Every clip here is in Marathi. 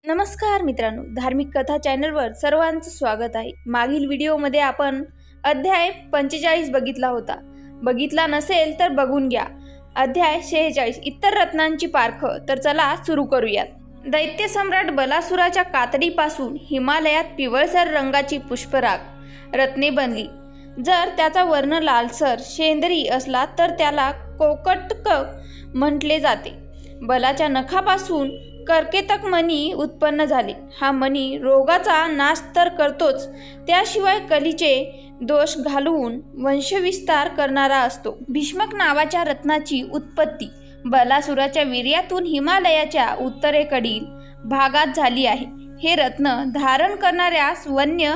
नमस्कार मित्रांनो, धार्मिक कथा चॅनलवर सर्वांचं स्वागत आहे। मागील व्हिडिओमध्ये आपण अध्याय 45 बघितला होता। बघितला नसेल तर बघून घ्या। अध्याय 46 इतर रत्नांची पारख। तर चला सुरू करूयात। दैत्य सम्राट बलासुराच्या कातडीपासून हिमालयात पिवळसर रंगाची पुष्पराग रत्ने बनली। जर त्याचा वर्ण लालसर शेंदरी असला तर त्याला कोकटक म्हटले जाते। बलाच्या नखापासून कर्केतक मणी उत्पन्न झाले। हा मणी रोगाचा नाश तर करतोच, त्याशिवाय कलीचे दोष घालवून वंशविस्तार करणारा असतो। भीष्मक नावाच्या रत्नाची उत्पत्ती बलासुराच्या वीर्यातून हिमालयाच्या उत्तरेकडील भागात झाली आहे। हे रत्न धारण करणाऱ्यास वन्य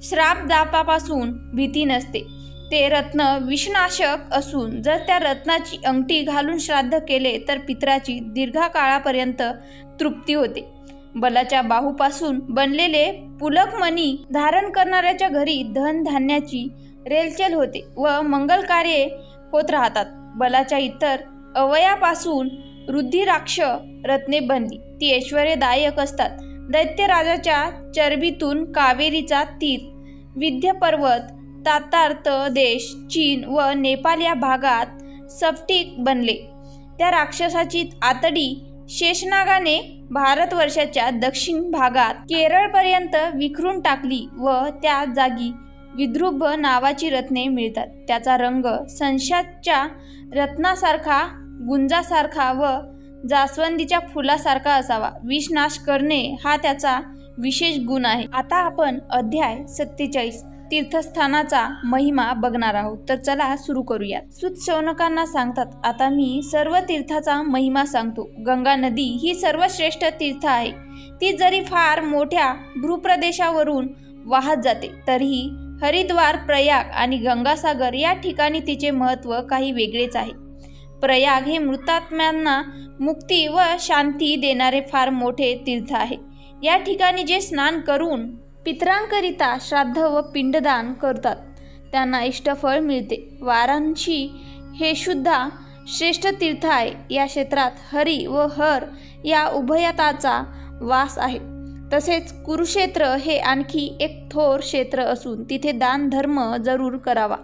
श्रापदापासून भीती नसते। ते रत्न विषनाशक असून जर त्या रत्नाची अंगठी घालून श्राद्ध केले तर पितराची दीर्घकाळापर्यंत तृप्ती होते। बलाच्या बाहूपासून बनलेले पुलक मणी धारण करणाऱ्याच्या घरी धन धान्याची रेलचेल होते व मंगलकार्ये होत राहतात। बलाच्या इतर अवयापासून रुधिराक्ष रत्ने बनली, ती ऐश्वर्यदायक असतात। दैत्यराजाच्या चरबीतून कावेरीचा तीर, विंध्य पर्वत, तातार्त देश, चीन व नेपाळ या भागात स्फटिक बनले। त्या राक्षसाची आतडी शेषनागाने भारतवर्षाच्या दक्षिण भागात केरळपर्यंत विखरून टाकली व त्या जागी विदृभ नावाची रत्ने मिळतात। त्याचा रंग संशाच्या रत्नासारखा, गुंजासारखा व जास्वंदीच्या फुलासारखा असावा। विषनाश करणे हा त्याचा विशेष गुण आहे। आता आपण अध्याय 47 तीर्थस्थानाचा महिमा बघणार आहोत। तर चला सुरू करूयात। सूत शौनकांना सांगतात, आता मी सर्व तीर्थाचा महिमा सांगतो। गंगा नदी ही सर्वश्रेष्ठ तीर्थ आहे। ती जरी फार मोठ्या भूप्रदेशावरून वाहत जाते तरीही हरिद्वार, प्रयाग आणि गंगासागर या ठिकाणी तिचे महत्त्व काही वेगळेच आहे। प्रयाग हे मृतात्म्यांना मुक्ती व शांती देणारे फार मोठे तीर्थ आहे। या ठिकाणी जे स्नान करून पितरांकरिता श्राद्ध व पिंडदान करतात त्यांना इष्टफळ मिळते। वाराणसी हे सुद्धा श्रेष्ठ तीर्थ आहे। या क्षेत्रात हरी व हर या उभयताचा वास आहे। तसेच कुरुक्षेत्र हे आणखी एक थोर क्षेत्र असून तिथे दान धर्म जरूर करावा।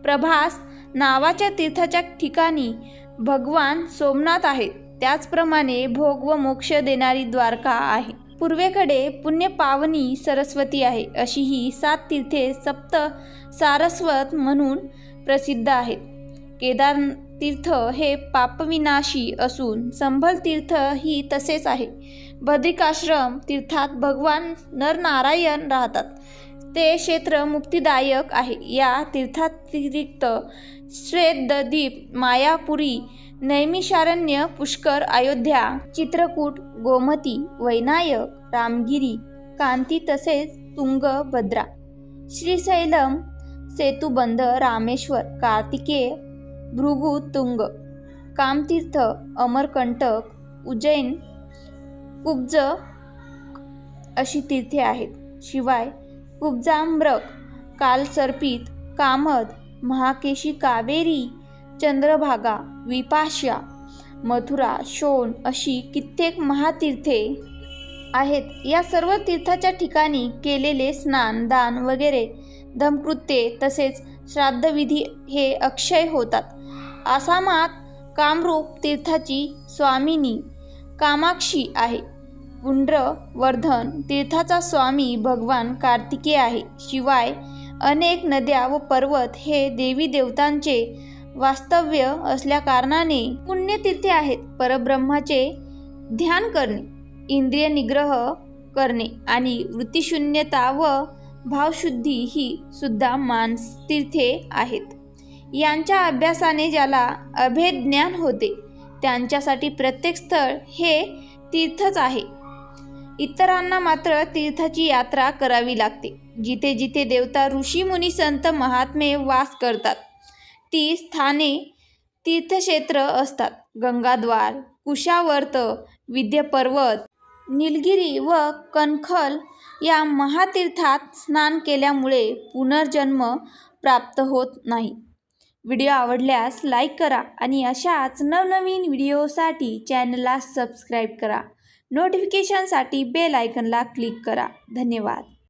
प्रभास नावाच्या तीर्थाच्या ठिकाणी भगवान सोमनाथ आहेत। त्याचप्रमाणे भोग व मोक्ष देणारी द्वारका आहे। पूर्वेकडे पुण्यपावनी सरस्वती आहे। अशी ही 7 तीर्थे सप्त सारस्वत म्हणून प्रसिद्ध आहेत। केदार तीर्थ हे पापविनाशी असून संभल तीर्थ ही तसेच आहे। बद्रिकाश्रम तीर्थात भगवान नरनारायण राहतात। ते क्षेत्र मुक्तिदायक आहे। या तीर्थातिरिक्त श्वेतद्वीप, मायापुरी, नैमिषारण्य, पुष्कर, अयोध्या, चित्रकूट, गोमती, वैनायक, रामगिरी, कांती तसेच तुंगभद्रा, श्रीशैलम, सेतुबंध, रामेश्वर, कार्तिकेय, भृगुतुंग, कामतीर्थ, अमरकंटक, उज्जैन, कुब्ज अशी तीर्थे आहेत। शिवाय कुब्जाम्रक, कालसर्पित, कामद, महाकेशी, कावेरी, चंद्रभागा, विपाशा, मथुरा, शोण अशी कित्येक महातीर्थे आहेत। या सर्व तीर्थाच्या ठिकाणी केलेले स्नान, दान वगैरे धर्मकृत्ये तसेच श्राद्धविधी हे अक्षय होतात। आसामात कामरूप तीर्थाची स्वामिनी कामाक्षी आहे। पुंड्रवर्धन तीर्थाचा स्वामी भगवान कार्तिकेय आहे। शिवाय अनेक नद्या व पर्वत हे देवी देवतांचे वास्तव्य असल्याकारणाने पुण्यतीर्थे आहेत। परब्रह्माचे ध्यान करणे, इंद्रिय निग्रह करणे आणि वृत्तिशून्यता व भावशुद्धी ही सुद्धा मानसतीर्थे आहेत। यांच्या अभ्यासाने ज्याला अभेद ज्ञान होते त्यांच्यासाठी प्रत्येक स्थळ हे तीर्थच आहे। इतरांना मात्र तीर्थाची यात्रा करावी लागते। जिथे जिथे देवता, ऋषी, मुनी, संत, महात्मे वास करतात ती स्थाने तीर्थक्षेत्र असतात। गंगाद्वार, कुशावर्त, विंध्य पर्वत, निलगिरी व कणखल या महातीर्थात स्नान केल्यामुळे पुनर्जन्म प्राप्त होत नाही। व्हिडिओ आवडल्यास लाईक करा आणि अशाच नवनवीन व्हिडिओसाठी चॅनलला सबस्क्राईब करा। नोटिफिकेशनसाठी बेल आयकनला क्लिक करा. धन्यवाद.